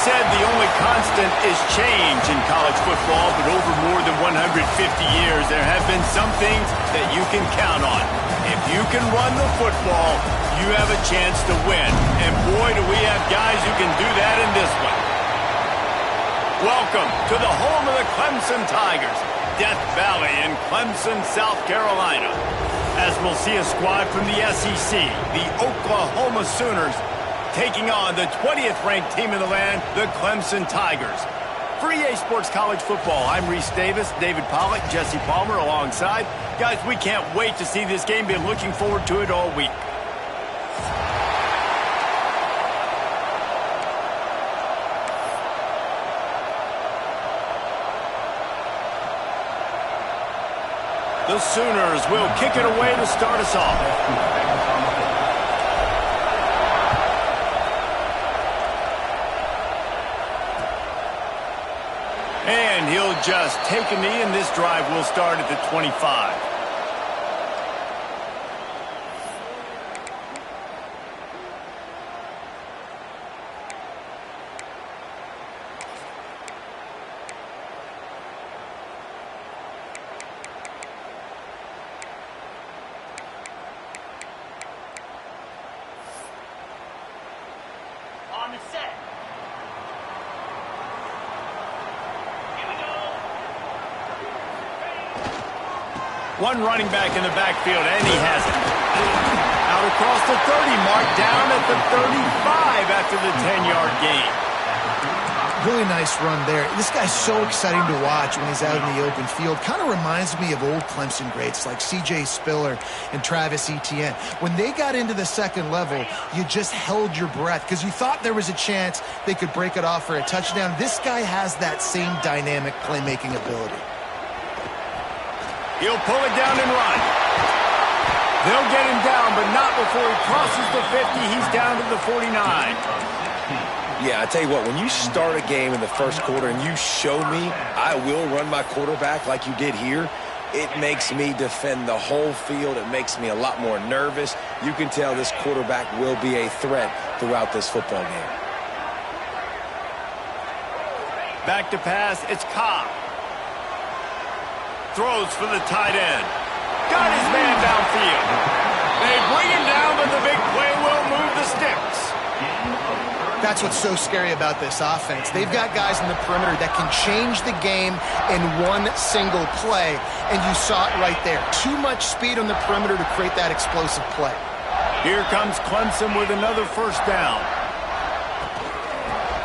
said the only constant is change in college football, but over more than 150 years, there have been some things that you can count on. If you can run the football, you have a chance to win. And boy, do we have guys who can do that in this one. Welcome to the home of the Clemson Tigers, Death Valley in Clemson, South Carolina. As we'll see a squad from the SEC, the Oklahoma Sooners, taking on the 20th ranked team in the land, the Clemson Tigers. For EA Sports College Football, I'm Reese Davis, David Pollack, Jesse Palmer alongside. Guys, we can't wait to see this game. Been looking forward to it all week. The Sooners will kick it away to start us off. And he'll just take a knee, and this drive will start at the 25. On the set. One running back in the backfield, and he has it. Out across the 30 mark, down at the 35 after the 10-yard gain. Really nice run there. This guy's so exciting to watch when he's out in the open field. Kind of reminds me of old Clemson greats like C.J. Spiller and Travis Etienne. When they got into the second level, you just held your breath because you thought there was a chance they could break it off for a touchdown. This guy has that same dynamic playmaking ability. He'll pull it down and run. They'll get him down, but not before he crosses the 50. He's down to the 49. Yeah, I tell you what, when you start a game in the first quarter and you show me I will run my quarterback like you did here, it makes me defend the whole field. It makes me a lot more nervous. You can tell this quarterback will be a threat throughout this football game. Back to pass, it's Ncaa. Throws for the tight end. Got his man downfield. They bring him down, but the big play will move the sticks. That's what's so scary about this offense. They've got guys in the perimeter that can change the game in one single play, and you saw it right there. Too much speed on the perimeter to create that explosive play. Here comes Clemson with another first down.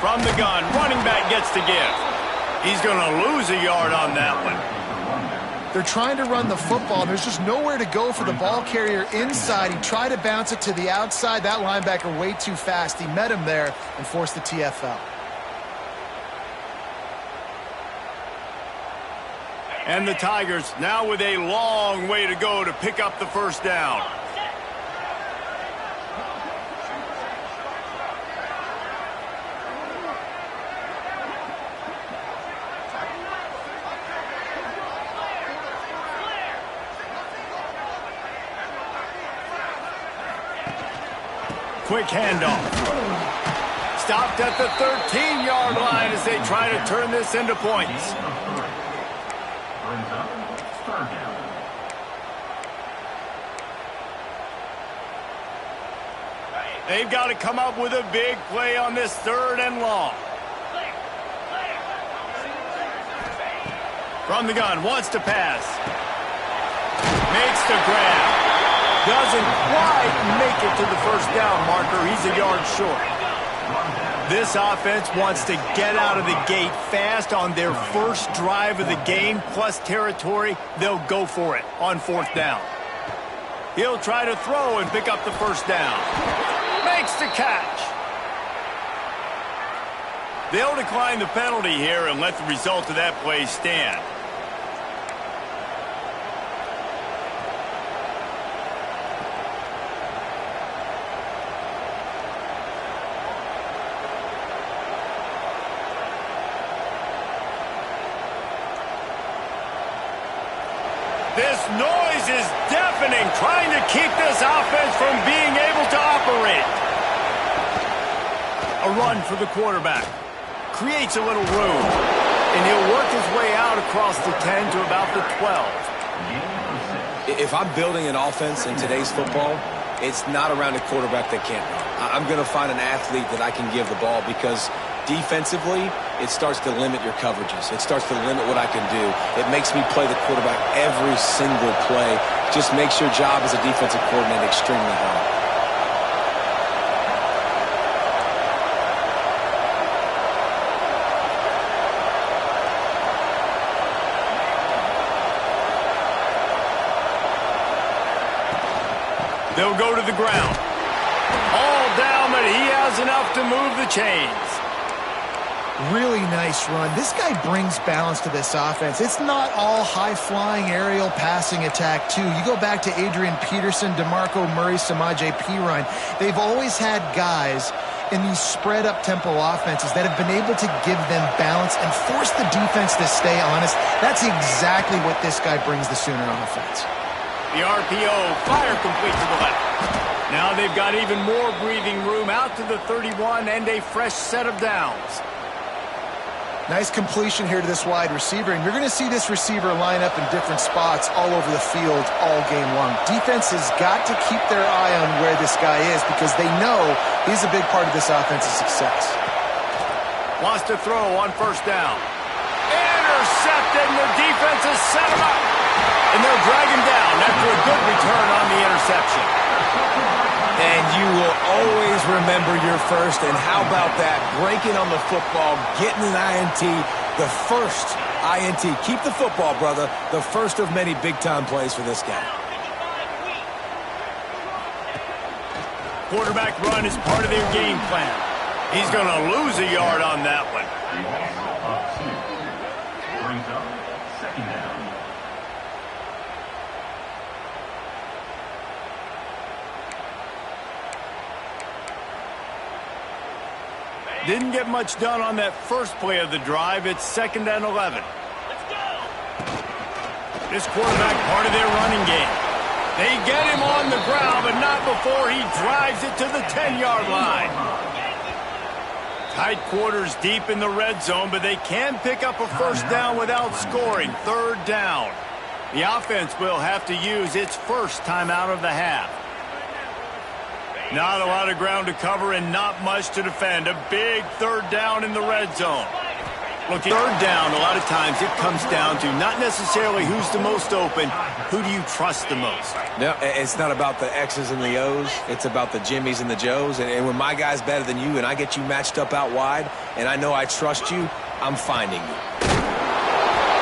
From the gun, running back gets to give. He's going to lose a yard on that one. They're trying to run the football. There's just nowhere to go for the ball carrier inside. He tried to bounce it to the outside. That linebacker way too fast. He met him there and forced the TFL. And the Tigers now with a long way to go to pick up the first down. Quick handoff. Stopped at the 13-yard line as they try to turn this into points. They've got to come up with a big play on this third and long. From the gun, wants to pass. Makes the grab. Doesn't quite make it to the first down marker. He's a yard short. This offense wants to get out of the gate fast on their first drive of the game, plus territory. They'll go for it on fourth down. He'll try to throw and pick up the first down. Makes the catch. They'll decline the penalty here and let the result of that play stand. This noise is deafening, trying to keep this offense from being able to operate. A run for the quarterback. creates a little room, and he'll work his way out across the 10 to about the 12. If I'm building an offense in today's football, it's not around a quarterback that can't run. I'm going to find an athlete that I can give the ball because defensively, it starts to limit your coverages. It starts to limit what I can do. It makes me play the quarterback every single play. Just makes your job as a defensive coordinator extremely hard. They'll go to the ground. All down, but he has enough to move the chains. Really nice run. This guy brings balance to this offense. It's not all high-flying aerial passing attack, too. You go back to Adrian Peterson, DeMarco Murray, Samaje Perine. They've always had guys in these spread-up tempo offenses that have been able to give them balance and force the defense to stay honest. That's exactly what this guy brings the Sooner offense. The RPO, fire complete to the left. Now they've got even more breathing room out to the 31 and a fresh set of downs. Nice completion here to this wide receiver, and you're going to see this receiver line up in different spots all over the field all game long. Defense has got to keep their eye on where this guy is because they know he's a big part of this offense's success. Wants to throw on first down. Intercepted, and the defense has set him up. And they'll drag him down after a good return on the interception. And you will always remember your first. And how about that? Breaking on the football, getting an INT, the first INT. Keep the football, brother. The first of many big-time plays for this guy. Quarterback run is part of their game plan. He's going to lose a yard on that one. Brings up second down. Didn't get much done on that first play of the drive. It's 2nd and 11. Let's go. This quarterback part of their running game. They get him on the ground, but not before he drives it to the 10-yard line. Tight quarters deep in the red zone, but they can pick up a first down without scoring. 3rd down. The offense will have to use its first timeout of the half. Not a lot of ground to cover and not much to defend. A big 3rd down in the red zone. Look, 3rd down, a lot of times it comes down to not necessarily who's the most open, who do you trust the most? No, it's not about the X's and the O's. It's about the Jimmies and the Joes. And when my guy's better than you and I get you matched up out wide and I know I trust you, I'm finding you.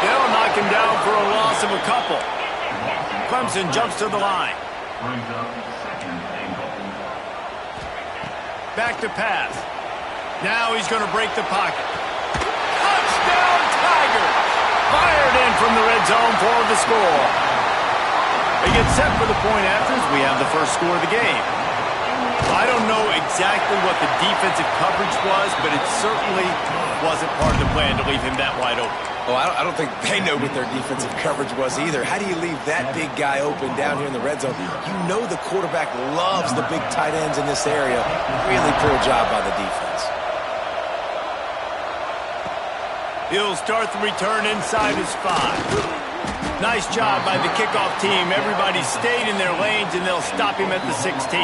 They'll knock him down for a loss of a couple. Clemson jumps to the line. Brings up second and goal. Back to pass. Now he's going to break the pocket. Touchdown, Tigers! Fired in from the red zone for the score. They get set for the point after as we have the first score of the game. I don't know exactly what the defensive coverage was, but it certainly wasn't part of the plan to leave him that wide open. Well, I don't think they know what their defensive coverage was either. How do you leave that big guy open down here in the red zone? You know the quarterback loves the big tight ends in this area. Really poor job by the defense. He'll start the return inside his 5. Nice job by the kickoff team. Everybody stayed in their lanes, and they'll stop him at the 16.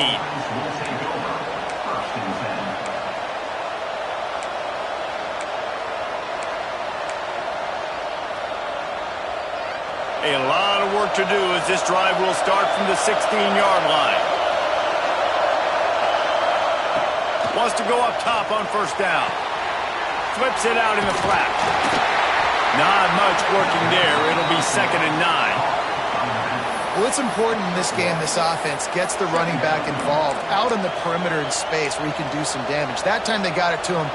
A lot of work to do as this drive will start from the 16-yard line. Wants to go up top on first down. Flips it out in the flat. Not much working there. It'll be 2nd and 9. Well, it's important in this game this offense gets the running back involved out on the perimeter in space where he can do some damage. That time they got it to him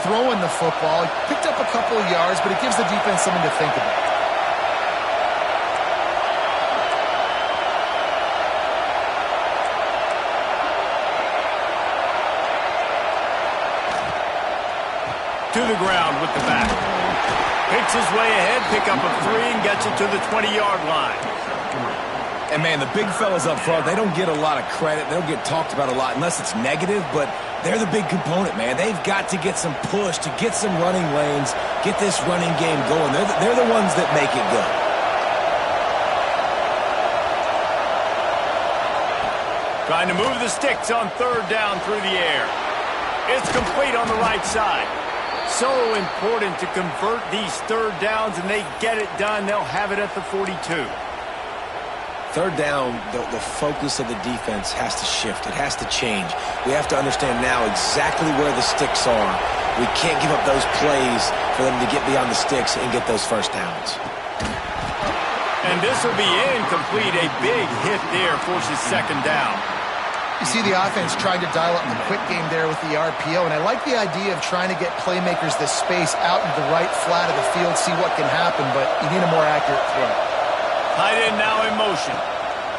throwing the football. He picked up a couple of yards, but it gives the defense something to think about. To the ground with the back. Picks his way ahead, pick up a 3, and gets it to the 20-yard line. And, man, the big fellas up front, they don't get a lot of credit. They don't get talked about a lot unless it's negative, but they're the big component, man. They've got to get some push, to get some running lanes, get this running game going. They're the ones that make it go. Trying to move the sticks on third down through the air. It's complete on the right side. So important to convert these third downs, and they get it done. They'll have it at the 42. Third down, the focus of the defense has to shift. It has to change. We have to understand now exactly where the sticks are. We can't give up those plays for them to get beyond the sticks and get those first downs. And this will be incomplete. A big hit there forces second down. You see the offense trying to dial up the quick game there with the RPO, and I like the idea of trying to get playmakers this space out into the right flat of the field, see what can happen, but you need a more accurate throw. Tight end now in motion.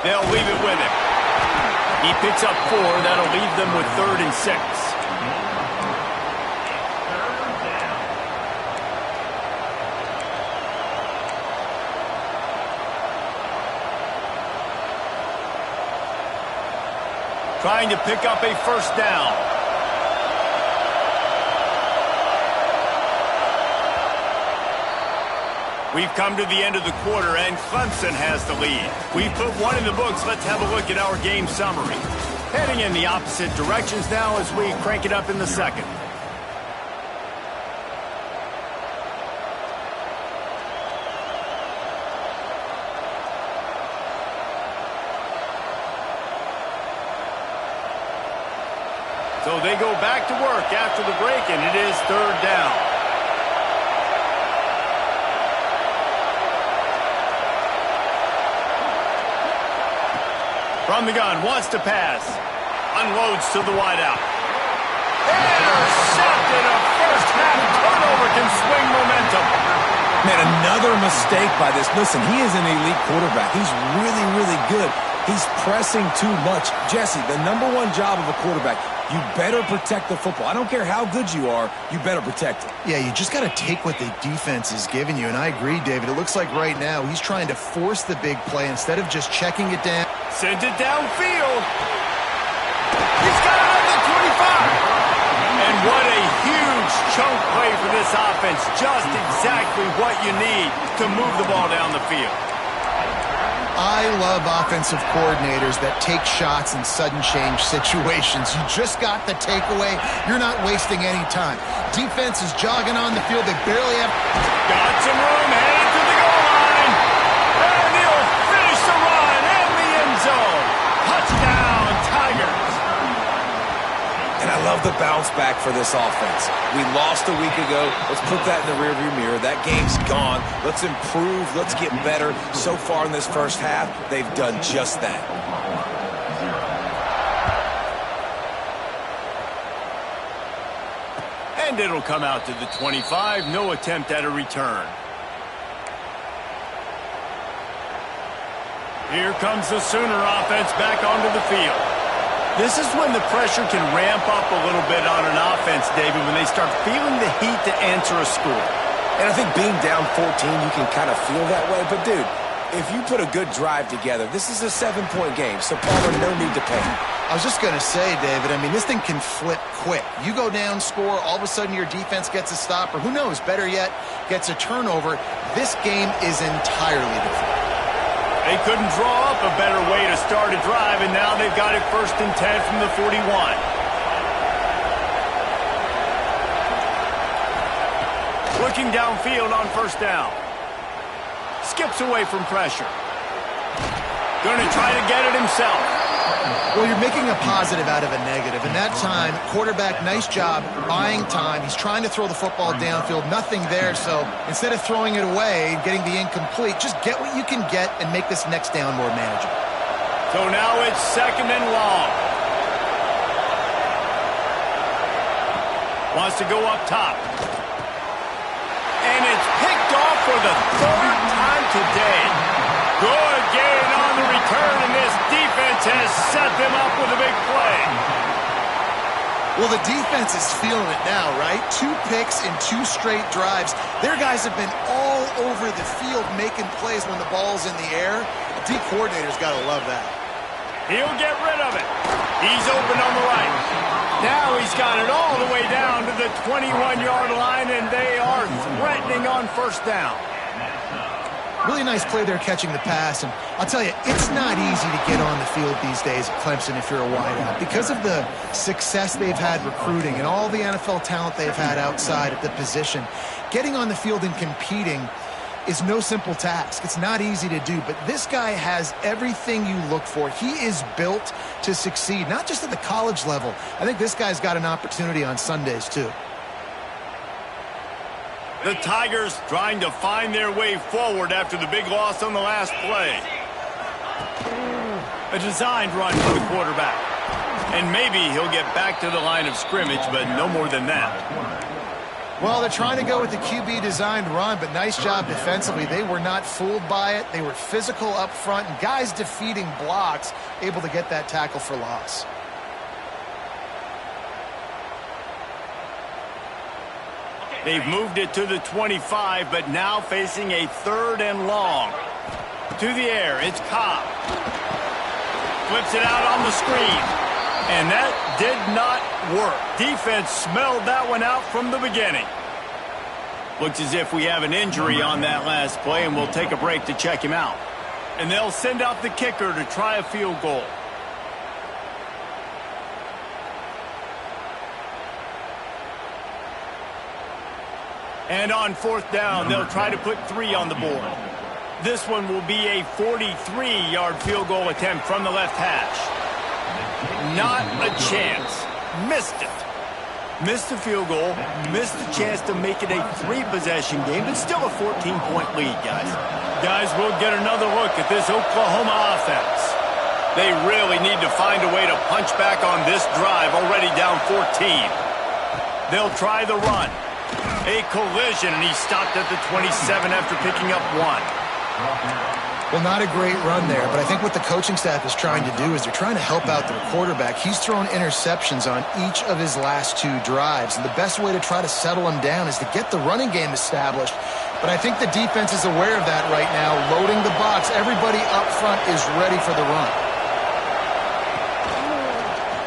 They'll leave it with him. He picks up 4. That'll leave them with 3rd and 6. Trying to pick up a first down. We've come to the end of the quarter, and Clemson has the lead. We've put one in the books. Let's have a look at our game summary. Heading in the opposite directions now as we crank it up in the second. So they go back to work after the break, and it is third down. From the gun, wants to pass. Unloads to the wideout. Intercepted. A first-half turnover can swing momentum. Man, another mistake by this. Listen, he is an elite quarterback. He's really, really good. He's pressing too much. Jesse, the #1 job of a quarterback, you better protect the football. I don't care how good you are, you better protect it. Yeah, you just got to take what the defense is giving you, and I agree, David. It looks like right now he's trying to force the big play instead of just checking it down. Sends it downfield. He's got it on the 25. And what a huge chunk play for this offense. Just exactly what you need to move the ball down the field. I love offensive coordinators that take shots in sudden change situations. You just got the takeaway. You're not wasting any time. Defense is jogging on the field. They barely have... Got some room, headed to the goal line. And he'll finish the run in the end zone. Touchdown, Tigers. And I love the bounce back for this offense. We lost a week ago. Let's put that in the rearview mirror. That game's gone. Let's improve. Let's get better. So far in this first half, they've done just that. And it'll come out to the 25. No attempt at a return. Here comes the Sooner offense back onto the field. This is when the pressure can ramp up a little bit on an offense, David, when they start feeling the heat to answer a score. And I think being down 14, you can kind of feel that way. But, dude, if you put a good drive together, this is a 7-point game. So, Palmer, no need to panic. I was just going to say, David, I mean, this thing can flip quick. You go down, score, all of a sudden your defense gets a stop, or who knows, better yet, gets a turnover. This game is entirely different. They couldn't draw up a better way to start a drive, and now they've got it 1st and 10 from the 41. Looking downfield on first down. Skips away from pressure. Going to try to get it himself. Well, you're making a positive out of a negative. And that time, quarterback, nice job buying time. He's trying to throw the football downfield. Nothing there. So instead of throwing it away and getting the incomplete, just get what you can get and make this next down more manageable. So now it's 2nd and long. Wants to go up top. And it's picked off for the 3rd time today. Good gain on the return, and this defense has set them up with a big play. Well, the defense is feeling it now, right? 2 picks in 2 straight drives. Their guys have been all over the field making plays when the ball's in the air. D coordinator's got to love that. He'll get rid of it. He's open on the right. Now he's got it all the way down to the 21-yard line, and they are threatening on first down. Really nice play there catching the pass, and I'll tell you, it's not easy to get on the field these days at Clemson if you're a wideout. Because of the success they've had recruiting and all the NFL talent they've had outside at the position, getting on the field and competing is no simple task. It's not easy to do, but this guy has everything you look for. He is built to succeed, not just at the college level. I think this guy's got an opportunity on Sundays, too. The Tigers trying to find their way forward after the big loss on the last play. A designed run for the quarterback. And maybe he'll get back to the line of scrimmage, but no more than that. Well, they're trying to go with the QB designed run, but nice job defensively. They were not fooled by it. They were physical up front, and guys defeating blocks, able to get that tackle for loss. They've moved it to the 25, but now facing a 3rd and long. To the air, it's Ncaa. Flips it out on the screen. And that did not work. Defense smelled that one out from the beginning. Looks as if we have an injury on that last play, and we'll take a break to check him out. And they'll send out the kicker to try a field goal. And on 4th down, they'll try to put 3 on the board. This one will be a 43-yard field goal attempt from the left hash. Not a chance. Missed it. Missed the field goal. Missed the chance to make it a 3-possession game, but still a 14-point lead, guys. Guys, we'll get another look at this Oklahoma offense. They really need to find a way to punch back on this drive, already down 14. They'll try the run. A collision, and he stopped at the 27 after picking up 1. Well, not a great run there, but I think what the coaching staff is trying to do is they're trying to help out their quarterback. He's thrown interceptions on each of his last 2 drives, and the best way to try to settle him down is to get the running game established. But I think the defense is aware of that right now, loading the box. Everybody up front is ready for the run.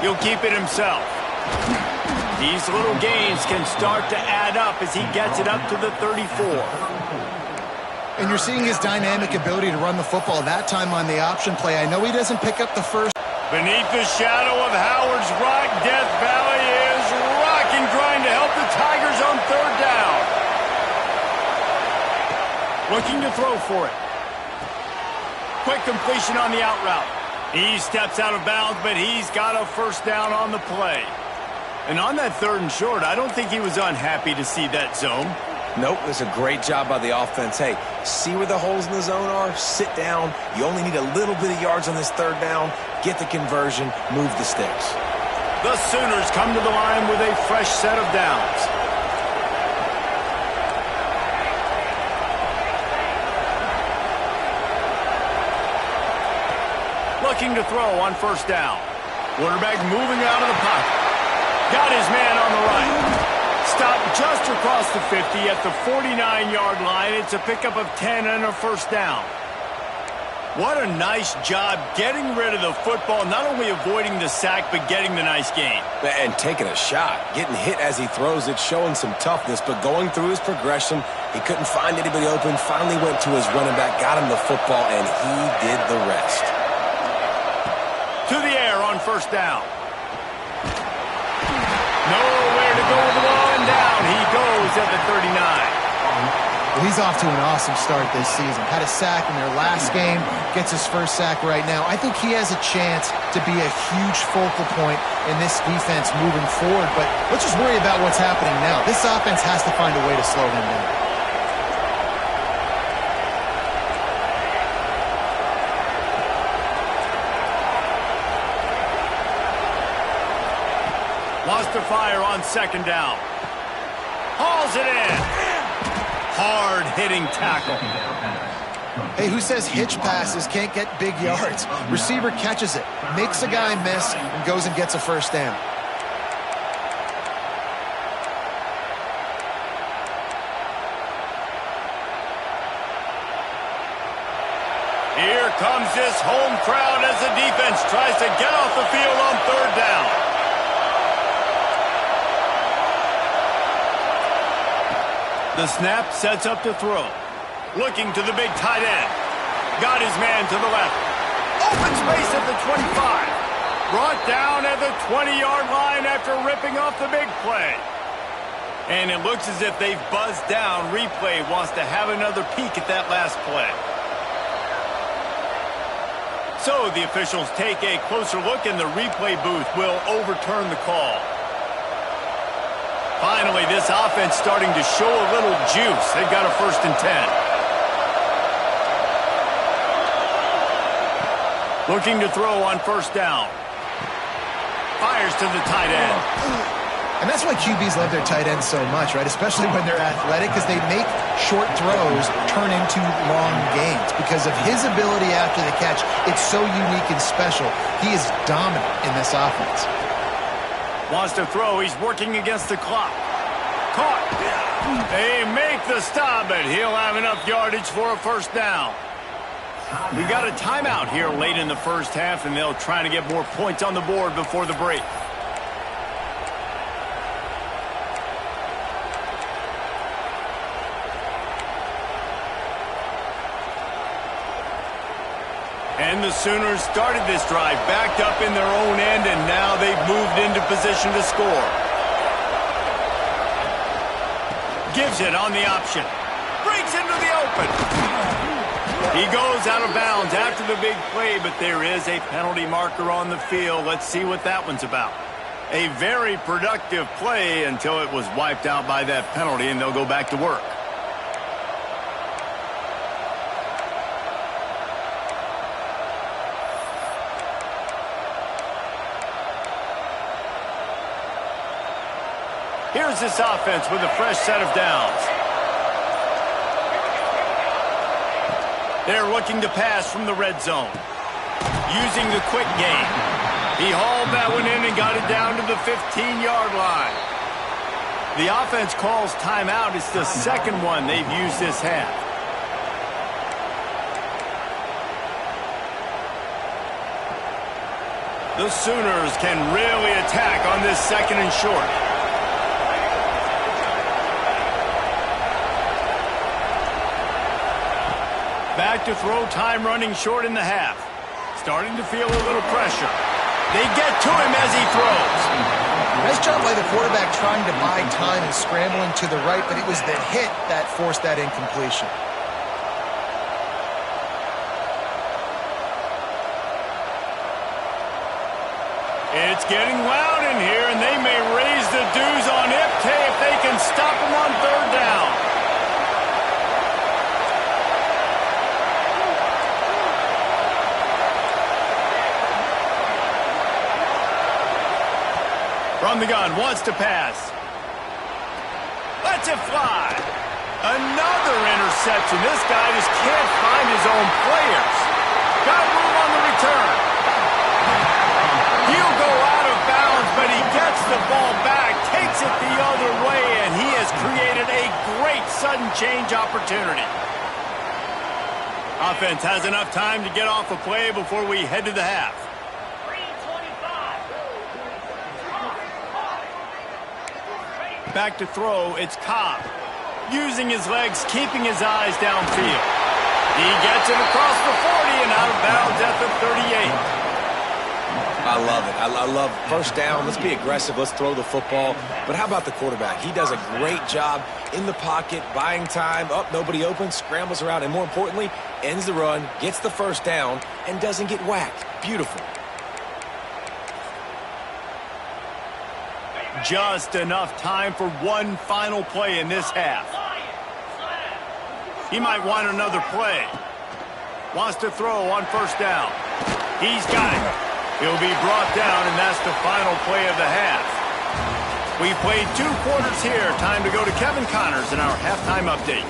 He'll keep it himself. These little gains can start to add up as he gets it up to the 34. And you're seeing his dynamic ability to run the football, that time on the option play. I know he doesn't pick up the first. Beneath the shadow of Howard's Rock, Death Valley is rocking, trying to help the Tigers on 3rd down. Looking to throw for it. Quick completion on the out route. He steps out of bounds, but he's got a first down on the play. And on that 3rd and short, I don't think he was unhappy to see that zone. Nope, it's a great job by the offense. Hey, see where the holes in the zone are? Sit down. You only need a little bit of yards on this 3rd down. Get the conversion. Move the sticks. The Sooners come to the line with a fresh set of downs. Looking to throw on 1st down. Quarterback moving out of the pocket. Got his man on the right. Stopped just across the 50 at the 49-yard line. It's a pickup of 10 and a first down. What a nice job getting rid of the football, not only avoiding the sack, but getting the nice gain. And taking a shot. Getting hit as he throws it, showing some toughness, but going through his progression, he couldn't find anybody open, finally went to his running back, got him the football, and he did the rest. To the air on 1st down. Nowhere to go with the ball, and down he goes at the 39. Well, he's off to an awesome start this season. Had a sack in their last game, gets his first sack right now. I think he has a chance to be a huge focal point in this defense moving forward, but let's just worry about what's happening now. This offense has to find a way to slow him down. Lost to fire on 2nd down. Hauls it in. Hard-hitting tackle. Hey, who says hitch passes can't get big yards? Receiver catches it, makes a guy miss, and goes and gets a first down. Here comes this home crowd as the defense tries to get off the field on third down. The snap sets up to throw. Looking to the big tight end. Got his man to the left. Open space at the 25. Brought down at the 20-yard line after ripping off the big play. And it looks as if they've buzzed down. Replay wants to have another peek at that last play. So the officials take a closer look, and the replay booth will overturn the call. Finally, this offense starting to show a little juice. They've got a 1st and 10. Looking to throw on 1st down. Fires to the tight end. And that's why QBs love their tight ends so much, right? Especially when they're athletic, because they make short throws turn into long gains. Because of his ability after the catch, it's so unique and special. He is dominant in this offense. Wants to throw. He's working against the clock. Caught. They make the stop, but he'll have enough yardage for a 1st down. We got a timeout here late in the 1st half, and they'll try to get more points on the board before the break. And the Sooners started this drive backed up in their own end, and now they've moved into position to score. Gives it on the option. Breaks into the open. He goes out of bounds after the big play, but there is a penalty marker on the field. Let's see what that one's about. A very productive play until it was wiped out by that penalty, and they'll go back to work. Here's this offense with a fresh set of downs. They're looking to pass from the red zone. Using the quick game. He hauled that one in and got it down to the 15-yard line. The offense calls timeout. It's the 2nd one they've used this half. The Sooners can really attack on this 2nd and short. Back to throw, time running short in the half. Starting to feel a little pressure. They get to him as he throws. Nice job by the quarterback trying to buy time and scrambling to the right, but it was the hit that forced that incompletion. It's getting loud in here, and they may raise the dues on Ncaa if they can stop him on 3rd down. From the gun, wants to pass. Lets it fly. Another interception. This guy just can't find his own players. Got room on the return. He'll go out of bounds, but he gets the ball back, takes it the other way, and he has created a great sudden change opportunity. Offense has enough time to get off a play before we head to the half. Back to throw, it's Ncaa. Using his legs, keeping his eyes downfield. He gets it across the 40 and out of bounds at the 38. I love it. I love 1st down. Let's be aggressive. Let's throw the football. But how about the quarterback? He does a great job in the pocket, buying time. Up, nobody open, scrambles around, and more importantly, ends the run, gets the 1st down, and doesn't get whacked. Beautiful. Just enough time for one final play in this half. He might want another play. Wants to throw on 1st down. He's got it. He'll be brought down, and that's the final play of the half. We played 2 quarters here. Time to go to Kevin Connors in our halftime update.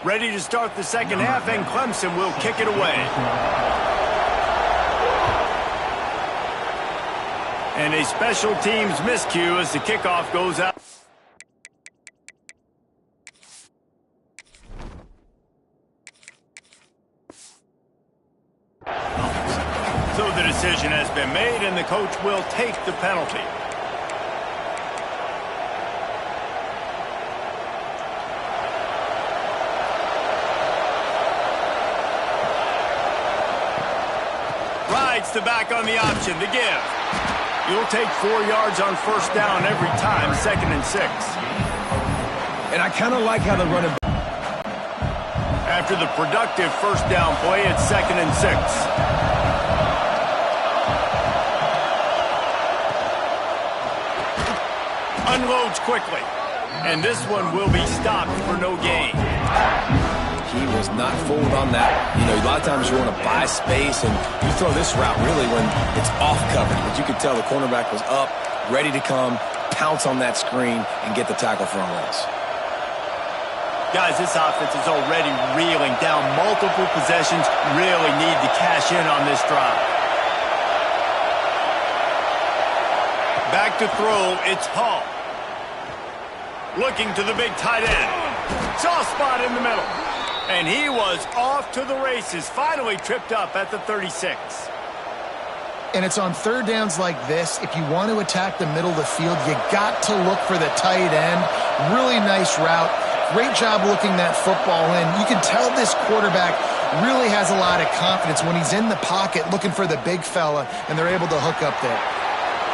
Ready to start the 2nd half, and Clemson will kick it away. And a special teams miscue as the kickoff goes out. So the decision has been made, and the coach will take the penalty. Rides the back on the option, the give. You'll take 4 yards on first down every time, 2nd and 6. And I kind of like how the running back. After the productive first down play, it's 2nd and 6. Unloads quickly. And this one will be stopped for no gain. He was not fooled on that. You know, a lot of times you want to buy space, and you throw this route really when it's off coverage. But you could tell the cornerback was up, ready to come, pounce on that screen, and get the tackle for a loss. Guys, this offense is already reeling down multiple possessions. Really need to cash in on this drive. Back to throw, it's Hall. Looking to the big tight end. Soft spot in the middle. And he was off to the races, finally tripped up at the 36. And it's on third downs like this. If you want to attack the middle of the field, you got to look for the tight end. Really nice route. Great job looking that football in. You can tell this quarterback really has a lot of confidence when he's in the pocket looking for the big fella, and they're able to hook up there.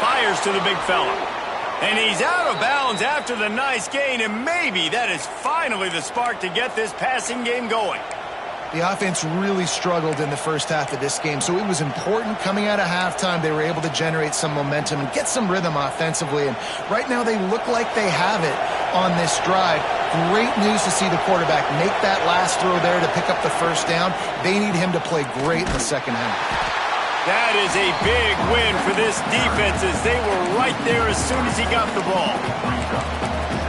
Fires to the big fella. And he's out of bounds after the nice gain, and maybe that is finally the spark to get this passing game going. The offense really struggled in the first half of this game, so it was important coming out of halftime. They were able to generate some momentum and get some rhythm offensively, and right now they look like they have it on this drive. Great news to see the quarterback make that last throw there to pick up the first down. They need him to play great in the second half. That is a big win for this defense as they were right there as soon as he got the ball.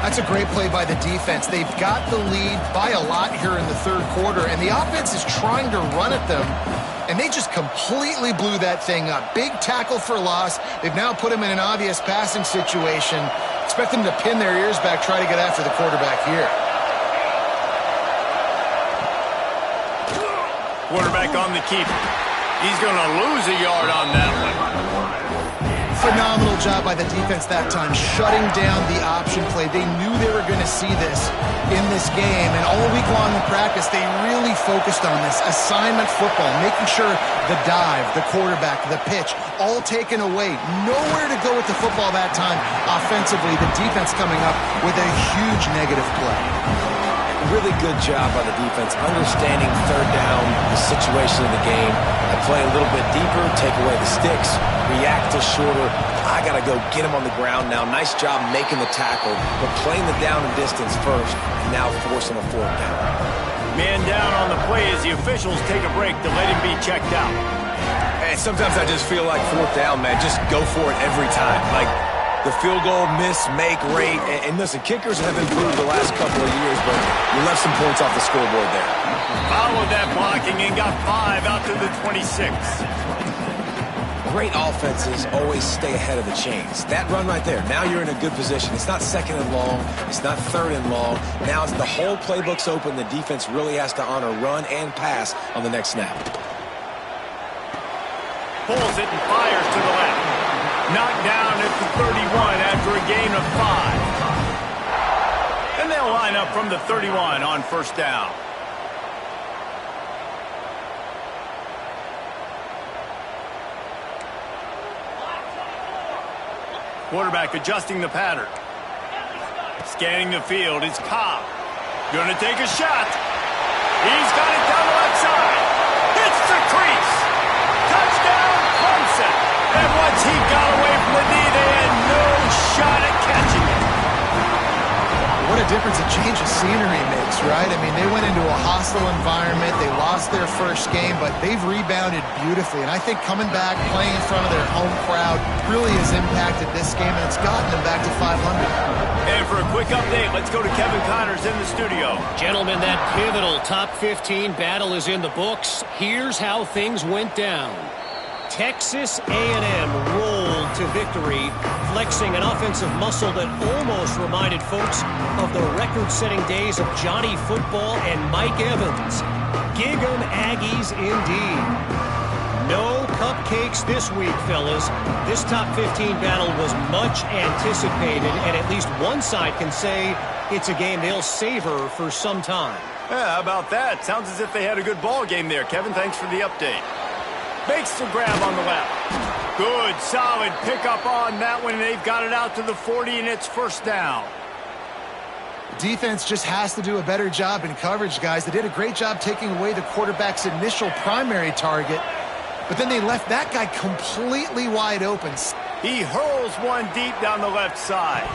That's a great play by the defense. They've got the lead by a lot here in the third quarter, and the offense is trying to run at them, and they just completely blew that thing up. Big tackle for loss. They've now put him in an obvious passing situation. Expect them to pin their ears back, try to get after the quarterback here. Quarterback on the keeper. He's going to lose a yard on that one. Phenomenal job by the defense that time, shutting down the option play. They knew they were going to see this in this game, and all week long in practice, they really focused on this assignment football, making sure the dive, the quarterback, the pitch, all taken away. Nowhere to go with the football that time offensively. The defense coming up with a huge negative play. Really good job by the defense, understanding third down, the situation of the game, and play a little bit deeper, take away the sticks, react to shorter. I got to go get him on the ground now. Nice job making the tackle, but playing the down and distance first, and now forcing a fourth down. Man down on the play as the officials take a break to let him be checked out. Hey, sometimes I just feel like fourth down, man. Just go for it every time. Like, the field goal, miss, make, rate. And listen, kickers have improved the last couple of years, but you left some points off the scoreboard there. Followed that blocking and got 5 out to the 26. Great offenses always stay ahead of the chains. That run right there, now you're in a good position. It's not second and long. It's not third and long. Now it's the whole playbook's open. The defense really has to honor run and pass on the next snap. Pulls it and fires to the left. Knocked down at the 31 after a gain of 5. And they'll line up from the 31 on first down. Quarterback adjusting the pattern. Scanning the field, it's Cobb. Going to take a shot. He's got it down the left side. Hits the crease. Touchdown, Clemson. And once he got away from the knee, they had no shot at catching it. What a difference a change of scenery makes, right? I mean, they went into a hostile environment. They lost their first game, but they've rebounded beautifully. And I think coming back, playing in front of their home crowd really has impacted this game, and it's gotten them back to 500. And for a quick update, let's go to Kevin Connors in the studio. Gentlemen, that pivotal top 15 battle is in the books. Here's how things went down. Texas A&M rolled to victory, flexing an offensive muscle that almost reminded folks of the record-setting days of Johnny Football and Mike Evans. Gig 'em Aggies indeed. No cupcakes this week, fellas. This top 15 battle was much anticipated, and at least one side can say it's a game they'll savor for some time. Yeah, how about that? Sounds as if they had a good ball game there, Kevin. Thanks for the update. Makes the grab on the left. Good, solid pickup on that one. They've got it out to the 40, and it's first down. Defense just has to do a better job in coverage, guys. They did a great job taking away the quarterback's initial primary target, but then they left that guy completely wide open. He hurls one deep down the left side.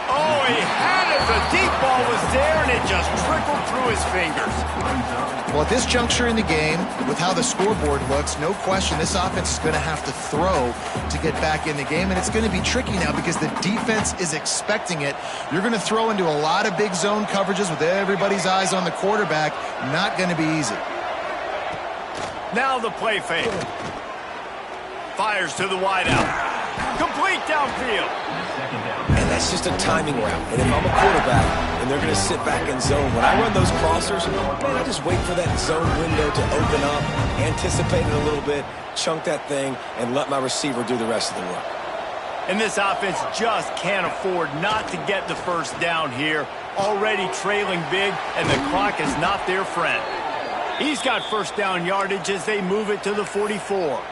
Oh, he had it. The deep ball was there, and it just trickled through his fingers. Well, at this juncture in the game, with how the scoreboard looks, no question this offense is going to have to throw to get back in the game, and it's going to be tricky now because the defense is expecting it. You're going to throw into a lot of big zone coverages with everybody's eyes on the quarterback. Not going to be easy. Now the play fake. Fires to the wideout. Complete downfield. And that's just a timing route. And if I'm a quarterback and they're going to sit back in zone, when I run those crossers, man, I just wait for that zone window to open up, anticipate it a little bit, chunk that thing, and let my receiver do the rest of the work. And this offense just can't afford not to get the first down here. Already trailing big, and the clock is not their friend. He's got first down yardage as they move it to the 44.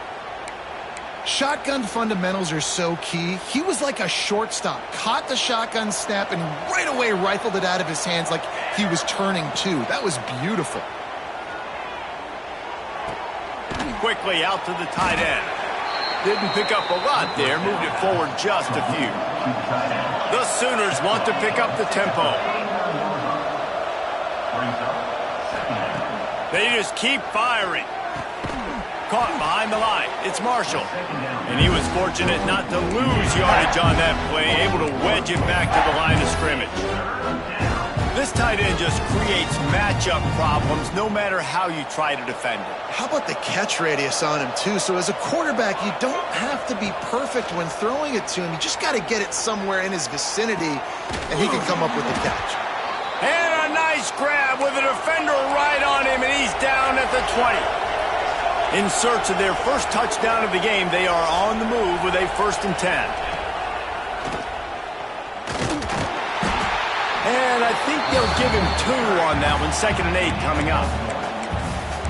Shotgun fundamentals are so key. He was like a shortstop, caught the shotgun snap, and right away rifled it out of his hands like he was turning two. That was beautiful. Quickly out to the tight end. Didn't pick up a lot there, moved it forward just a few. The Sooners want to pick up the tempo. They just keep firing. Caught behind the line. It's Marshall. And he was fortunate not to lose yardage on that play, able to wedge it back to the line of scrimmage. This tight end just creates matchup problems no matter how you try to defend it. How about the catch radius on him, too? So as a quarterback, you don't have to be perfect when throwing it to him. You just got to get it somewhere in his vicinity, and he can come up with the catch. And a nice grab with a defender right on him, and he's down at the 20. In search of their first touchdown of the game, they are on the move with a 1st and 10. And I think they'll give him 2 on that one. 2nd and 8 coming up.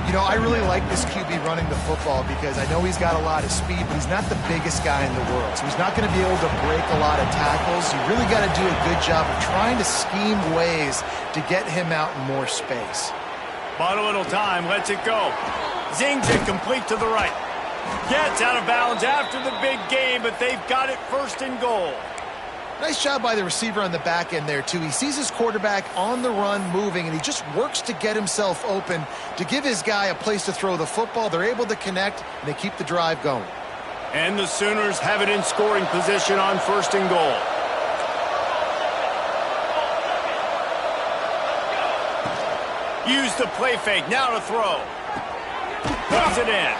You know, I really like this QB running the football because I know he's got a lot of speed, but he's not the biggest guy in the world. So he's not going to be able to break a lot of tackles. You really got to do a good job of trying to scheme ways to get him out in more space. But a little time, lets it go. Zings it complete to the right. Gets out of bounds after the big game, but they've got it 1st and goal. Nice job by the receiver on the back end there, too. He sees his quarterback on the run moving, and he just works to get himself open to give his guy a place to throw the football. They're able to connect, and they keep the drive going. And the Sooners have it in scoring position on 1st and goal. Use the play fake, now to throw. Puts it in.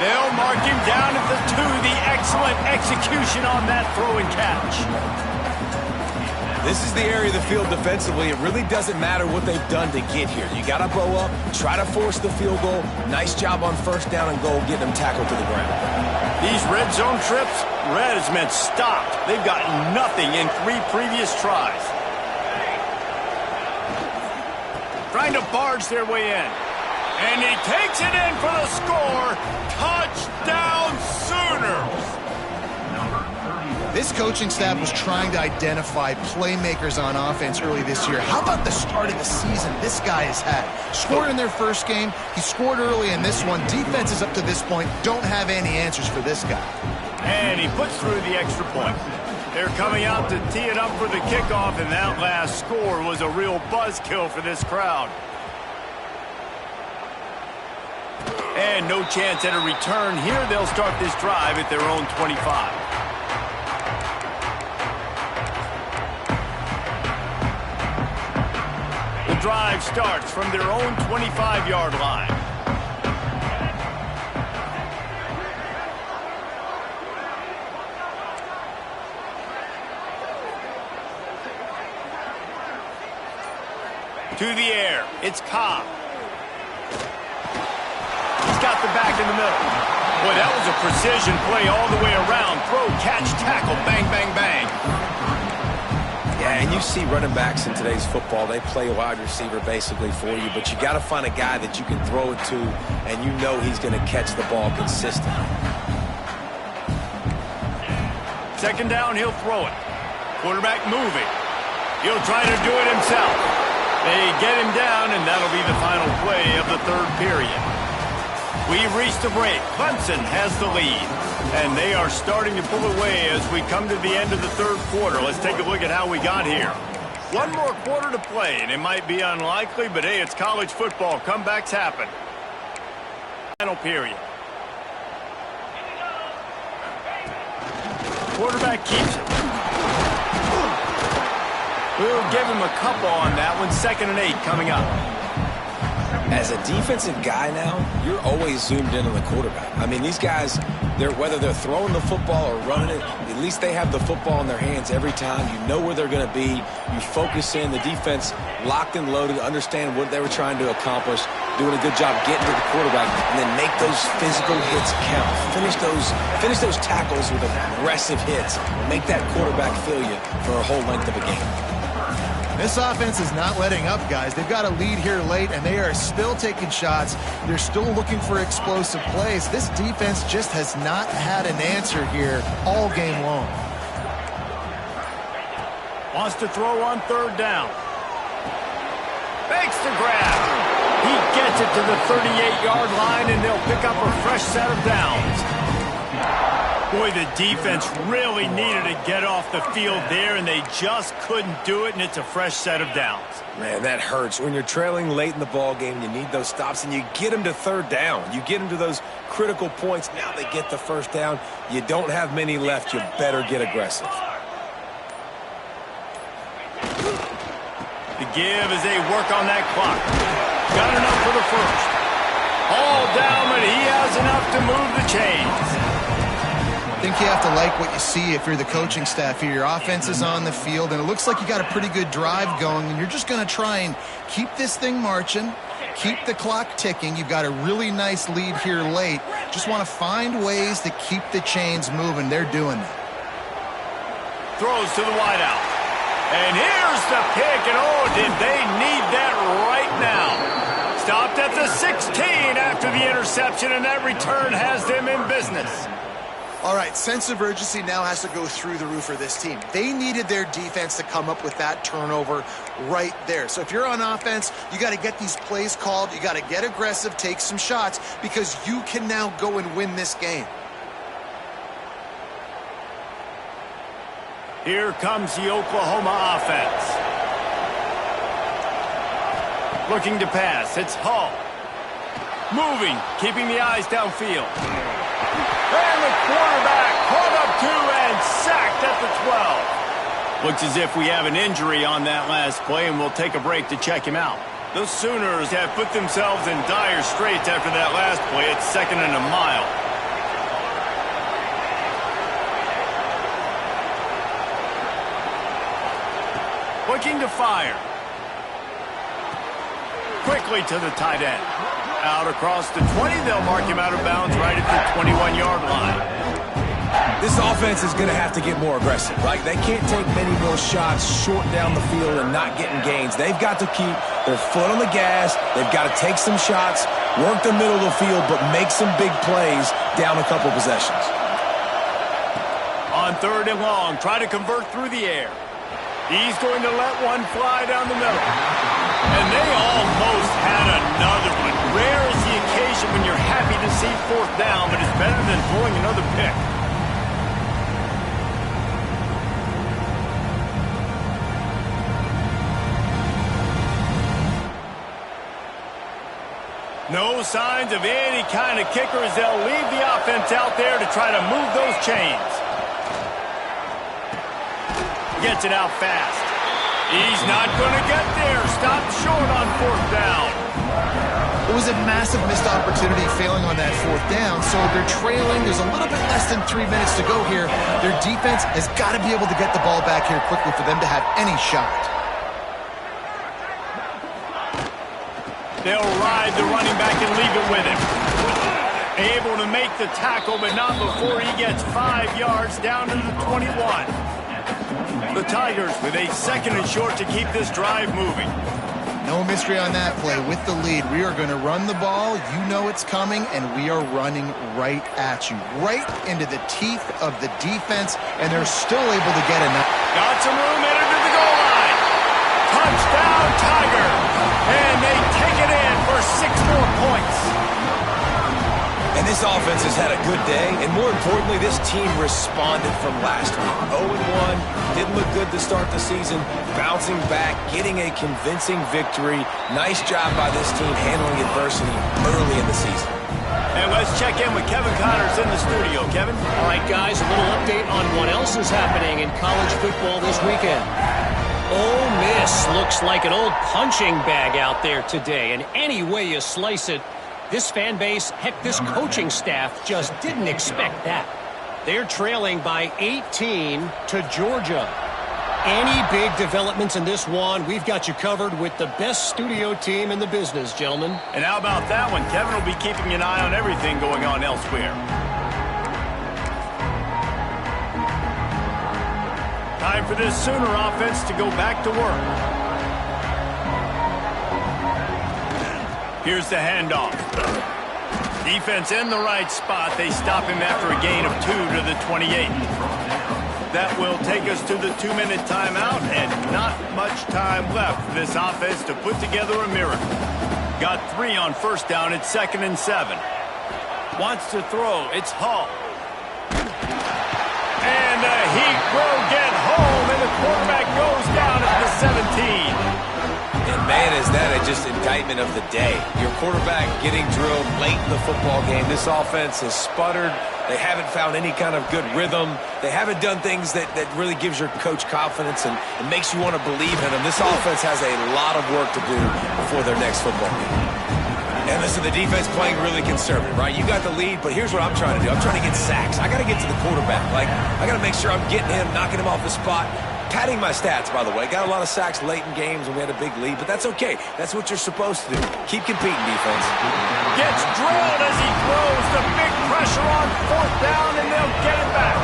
They'll mark him down at the 2. The excellent execution on that throw and catch. This is the area of the field defensively. It really doesn't matter what they've done to get here. You got to bow up, try to force the field goal. Nice job on 1st down and goal, getting them tackled to the ground. These red zone trips, red has meant stopped. They've got nothing in 3 previous tries. Trying to barge their way in. And he takes it in for the score. Touchdown, Sooners! This coaching staff was trying to identify playmakers on offense early this year. How about the start of the season this guy has had? Scored in their first game. He scored early in this one. Defenses up to this point don't have any answers for this guy. And he puts through the extra point. They're coming out to tee it up for the kickoff, and that last score was a real buzzkill for this crowd. And no chance at a return here. They'll start this drive at their own 25. The drive starts from their own 25-yard line. To the air, it's Ncaa. He's got the back in the middle. Boy, that was a precision play all the way around. Throw, catch, tackle, bang, bang, bang. Yeah, and you see running backs in today's football, they play wide receiver basically for you, but you got to find a guy that you can throw it to, and you know he's going to catch the ball consistently. Second down, he'll throw it. Quarterback moving. He'll try to do it himself. They get him down, and that'll be the final play of the third period. We've reached the break. Clemson has the lead, and they are starting to pull away as we come to the end of the third quarter. Let's take a look at how we got here. One more quarter to play, and it might be unlikely, but hey, it's college football. Comebacks happen. Final period. Quarterback keeps it. We'll give him a couple on that one. 2nd and 8 coming up. As a defensive guy now, you're always zoomed in on the quarterback. I mean, these guys, whether they're throwing the football or running it, at least they have the football in their hands every time. You know where they're going to be. You focus in. The defense locked and loaded, understand what they were trying to accomplish, doing a good job getting to the quarterback, and then make those physical hits count. Finish those tackles with aggressive hits. Make that quarterback feel you for a whole length of a game. This offense is not letting up, guys. They've got a lead here late, and they are still taking shots. They're still looking for explosive plays. This defense just has not had an answer here all game long. Wants to throw on 3rd down. Makes the grab. He gets it to the 38-yard line, and they'll pick up a fresh set of downs. Boy, the defense really needed to get off the field there, and they just couldn't do it, and it's a fresh set of downs. Man, that hurts. When you're trailing late in the ball game, you need those stops, and you get them to 3rd down. You get them to those critical points. Now they get the 1st down. You don't have many left. You better get aggressive. The give as they work on that clock. Got enough for the 1st. All down, but he has enough to move the chains. I think you have to like what you see if you're the coaching staff here. Your offense is on the field, and it looks like you got a pretty good drive going, and you're just going to try and keep this thing marching, keep the clock ticking. You've got a really nice lead here late. Just want to find ways to keep the chains moving. They're doing that. Throws to the wideout. And here's the pick, and oh, did they need that right now. Stopped at the 16 after the interception, and that return has them in business. All right, sense of urgency now has to go through the roof for this team. They needed their defense to come up with that turnover right there. So if you're on offense, you got to get these plays called. You got to get aggressive, take some shots, because you can now go and win this game. Here comes the Oklahoma offense. Looking to pass. It's Hall. Moving, keeping the eyes downfield. And the quarterback caught up 2 and sacked at the 12. Looks as if we have an injury on that last play, and we'll take a break to check him out. The Sooners have put themselves in dire straits after that last play. It's 2nd and a mile. Looking to fire. Quickly to the tight end. Out across the 20, they'll mark him out of bounds right at the 21-yard line. This offense is going to have to get more aggressive, right? They can't take many more shots short down the field and not getting gains. They've got to keep their foot on the gas. They've got to take some shots, work the middle of the field, but make some big plays down a couple possessions. On 3rd and long, try to convert through the air. He's going to let one fly down the middle. And they almost had another one. Rare is the occasion when you're happy to see 4th down, but it's better than throwing another pick. No signs of any kind of kickers. They'll leave the offense out there to try to move those chains. Gets it out fast. He's not going to get there. Stopped short on 4th down. It was a massive missed opportunity failing on that 4th down, so they're trailing. There's a little bit less than 3 minutes to go here. Their defense has got to be able to get the ball back here quickly for them to have any shot. They'll ride the running back and leave it with him. Able able to make the tackle, but not before he gets 5 yards down to the 21. The Tigers with a 2nd and short to keep this drive moving. No mystery on that play. With the lead, we are going to run the ball. You know it's coming, and we are running right at you. Right into the teeth of the defense, and they're still able to get enough. Got some room, headed to the goal line. Touchdown, Tiger. And they take it in for 6 more points. And this offense has had a good day, and more importantly, this team responded from last week. 0-1, didn't look good to start the season, bouncing back, getting a convincing victory. Nice job by this team handling adversity early in the season. And let's check in with Kevin Connors in the studio. Kevin? All right, guys, a little update on what else is happening in college football this weekend. Ole Miss looks like an old punching bag out there today, and any way you slice it, this fan base, heck, this coaching staff just didn't expect that. They're trailing by 18 to Georgia. Any big developments in this one, we've got you covered with the best studio team in the business, gentlemen. And how about that one? Kevin will be keeping an eye on everything going on elsewhere. Time for this Sooner offense to go back to work. Here's the handoff. Defense in the right spot. They stop him after a gain of 2 to the 28. That will take us to the 2-minute timeout, and not much time left for this offense to put together a miracle. Got 3 on 1st down. It's 2nd and 7. Wants to throw. It's Hall. And the Heat will get home, and the quarterback goes down at the 17. And man, is that just indictment of the day. Your quarterback getting drilled late in the football game. This offense has sputtered. They haven't found any kind of good rhythm. They haven't done things that really gives your coach confidence and makes you want to believe in them. This offense has a lot of work to do before their next football game. And listen, the defense playing really conservative, right? You got the lead, but here's what I'm trying to do. I'm trying to get sacks. I got to get to the quarterback. I got to make sure I'm getting him, knocking him off the spot. Padding my stats, by the way. Got a lot of sacks late in games when we had a big lead, but that's okay. That's what you're supposed to do. Keep competing, defense. Gets drilled as he throws. The big pressure on 4th down, and they'll get it back.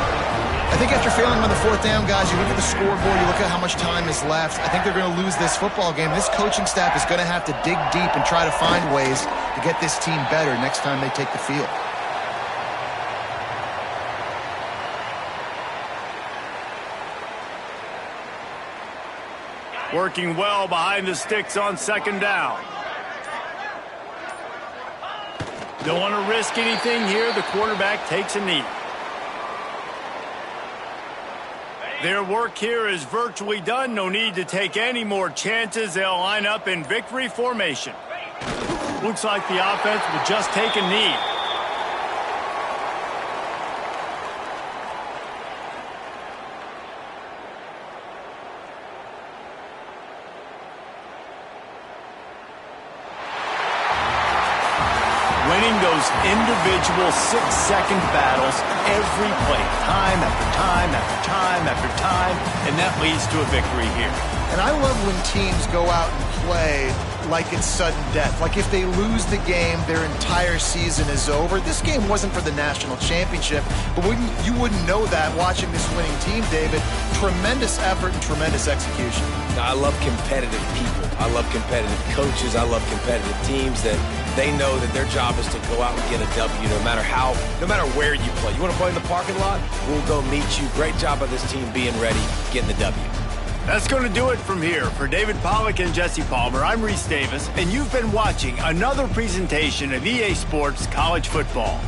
I think after failing on the 4th down, guys, you look at the scoreboard, you look at how much time is left. I think they're going to lose this football game. This coaching staff is going to have to dig deep and try to find ways to get this team better next time they take the field. Working well behind the sticks on 2nd down. Don't want to risk anything here. The quarterback takes a knee. Their work here is virtually done. No need to take any more chances. They'll line up in victory formation. Looks like the offense will just take a knee. Winning those individual 6-second battles every play, time after time after time after time, and that leads to a victory here. And I love when teams go out and play like it's sudden death. Like if they lose the game, their entire season is over. This game wasn't for the national championship, but you wouldn't know that watching this winning team, David. Tremendous effort and tremendous execution. I love competitive people. I love competitive coaches. I love competitive teams that they know that their job is to go out and get a W no matter where you play. You want to play in the parking lot? We'll go meet you. Great job by this team being ready, getting the W. That's going to do it from here. For David Pollack and Jesse Palmer, I'm Reese Davis, and you've been watching another presentation of EA Sports College Football.